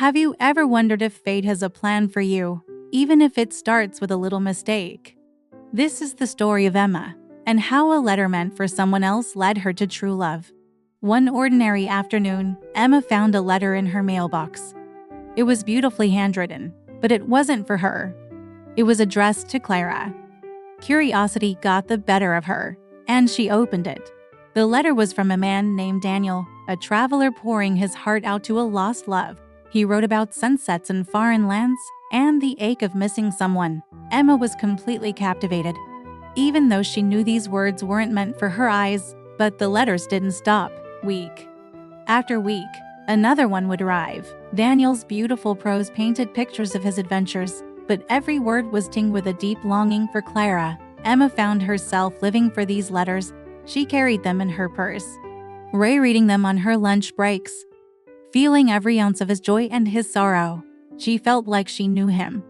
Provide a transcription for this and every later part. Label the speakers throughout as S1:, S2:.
S1: Have you ever wondered if fate has a plan for you, even if it starts with a little mistake? This is the story of Emma, and how a letter meant for someone else led her to true love. One ordinary afternoon, Emma found a letter in her mailbox. It was beautifully handwritten, but it wasn't for her. It was addressed to Clara. Curiosity got the better of her, and she opened it. The letter was from a man named Daniel, a traveler pouring his heart out to a lost love. He wrote about sunsets in foreign lands and the ache of missing someone. Emma was completely captivated, even though she knew these words weren't meant for her eyes. But the letters didn't stop. Week after week, another one would arrive. Daniel's beautiful prose painted pictures of his adventures, but every word was tinged with a deep longing for Clara. Emma found herself living for these letters. She carried them in her purse, rereading them on her lunch breaks, feeling every ounce of his joy and his sorrow. She felt like she knew him,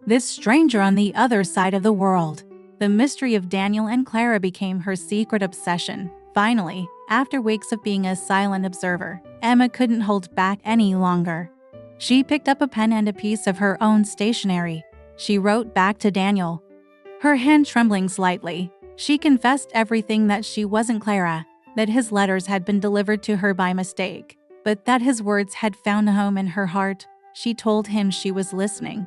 S1: this stranger on the other side of the world. The mystery of Daniel and Clara became her secret obsession. Finally, after weeks of being a silent observer, Emma couldn't hold back any longer. She picked up a pen and a piece of her own stationery. She wrote back to Daniel, her hand trembling slightly. She confessed everything, that she wasn't Clara, that his letters had been delivered to her by mistake, but that his words had found a home in her heart. She told him she was listening.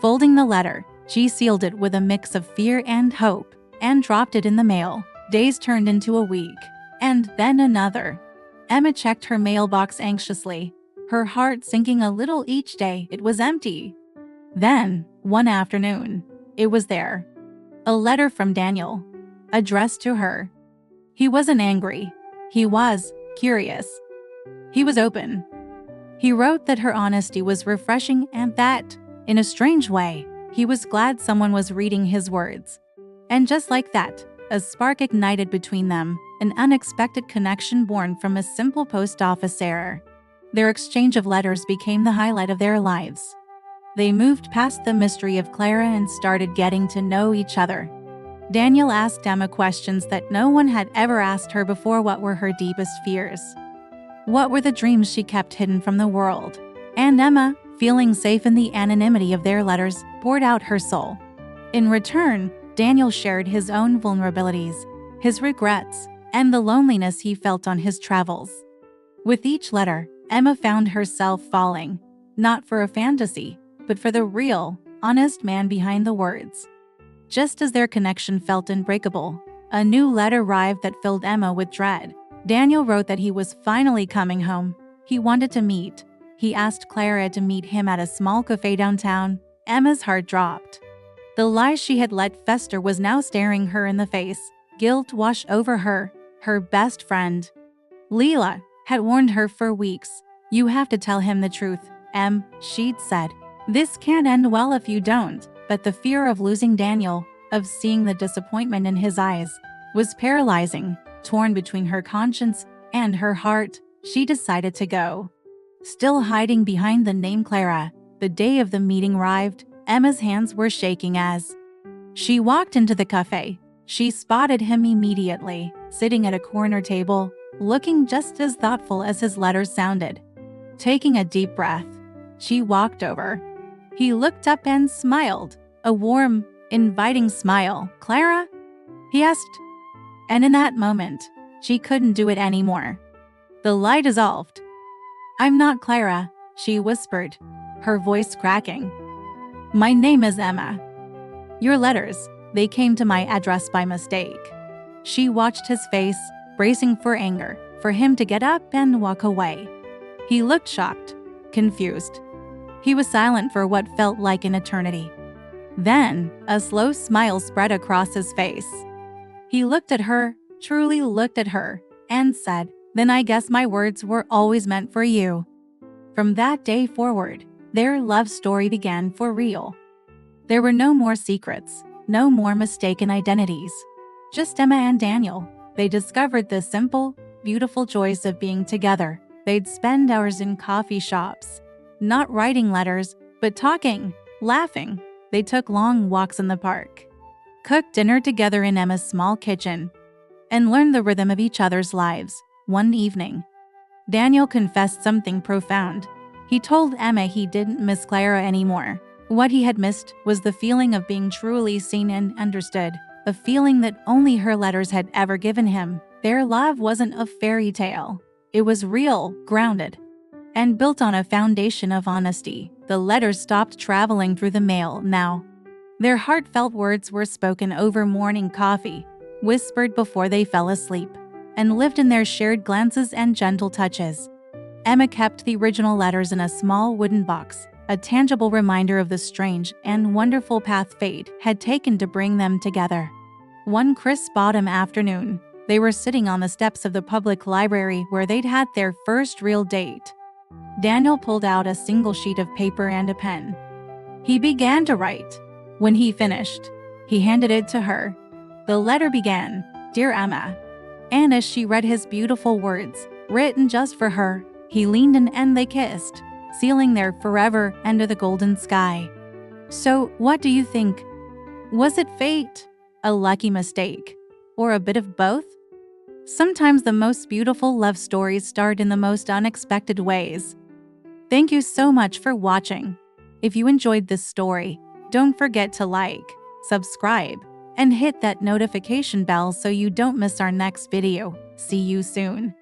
S1: Folding the letter, she sealed it with a mix of fear and hope, and dropped it in the mail. Days turned into a week, and then another. Emma checked her mailbox anxiously, her heart sinking a little each day. It was empty. Then, one afternoon, it was there. A letter from Daniel, addressed to her. He wasn't angry. He was curious. He was open. He wrote that her honesty was refreshing and that, in a strange way, he was glad someone was reading his words. And just like that, a spark ignited between them, an unexpected connection born from a simple post office error. Their exchange of letters became the highlight of their lives. They moved past the mystery of Clara and started getting to know each other. Daniel asked Emma questions that no one had ever asked her before. What were her deepest fears? What were the dreams she kept hidden from the world? And Emma, feeling safe in the anonymity of their letters, poured out her soul. In return, Daniel shared his own vulnerabilities, his regrets, and the loneliness he felt on his travels. With each letter, Emma found herself falling, not for a fantasy, but for the real, honest man behind the words. Just as their connection felt unbreakable, a new letter arrived that filled Emma with dread. Daniel wrote that he was finally coming home. He wanted to meet. He asked Clara to meet him at a small cafe downtown. Emma's heart dropped. The lie she had let fester was now staring her in the face. Guilt washed over her. Her best friend, Leela, had warned her for weeks. "You have to tell him the truth, Em," she'd said. "This can't end well if you don't." But the fear of losing Daniel, of seeing the disappointment in his eyes, was paralyzing. Torn between her conscience and her heart, she decided to go. Still hiding behind the name Clara, the day of the meeting arrived. Emma's hands were shaking as she walked into the cafe. She spotted him immediately, sitting at a corner table, looking just as thoughtful as his letters sounded. Taking a deep breath, she walked over. He looked up and smiled, a warm, inviting smile. "Clara?" he asked. And in that moment, she couldn't do it anymore. The lie dissolved. "I'm not Clara," she whispered, her voice cracking. "My name is Emma. Your letters, they came to my address by mistake." She watched his face, bracing for anger, for him to get up and walk away. He looked shocked, confused. He was silent for what felt like an eternity. Then, a slow smile spread across his face. He looked at her, truly looked at her, and said, "Then I guess my words were always meant for you." From that day forward, their love story began for real. There were no more secrets, no more mistaken identities. Just Emma and Daniel. They discovered the simple, beautiful joys of being together. They'd spend hours in coffee shops, not writing letters, but talking, laughing. They took long walks in the park, cooked dinner together in Emma's small kitchen, and learned the rhythm of each other's lives. One evening, Daniel confessed something profound. He told Emma he didn't miss Clara anymore. What he had missed was the feeling of being truly seen and understood, a feeling that only her letters had ever given him. Their love wasn't a fairy tale. It was real, grounded, and built on a foundation of honesty. The letters stopped traveling through the mail now. Their heartfelt words were spoken over morning coffee, whispered before they fell asleep, and lived in their shared glances and gentle touches. Emma kept the original letters in a small wooden box, a tangible reminder of the strange and wonderful path fate had taken to bring them together. One crisp autumn afternoon, they were sitting on the steps of the public library where they'd had their first real date. Daniel pulled out a single sheet of paper and a pen. He began to write. When he finished, he handed it to her. The letter began, "Dear Emma." And as she read his beautiful words, written just for her, he leaned in and they kissed, sealing their forever under the golden sky. So, what do you think? Was it fate? A lucky mistake? Or a bit of both? Sometimes the most beautiful love stories start in the most unexpected ways. Thank you so much for watching. If you enjoyed this story, don't forget to like, subscribe, and hit that notification bell so you don't miss our next video. See you soon.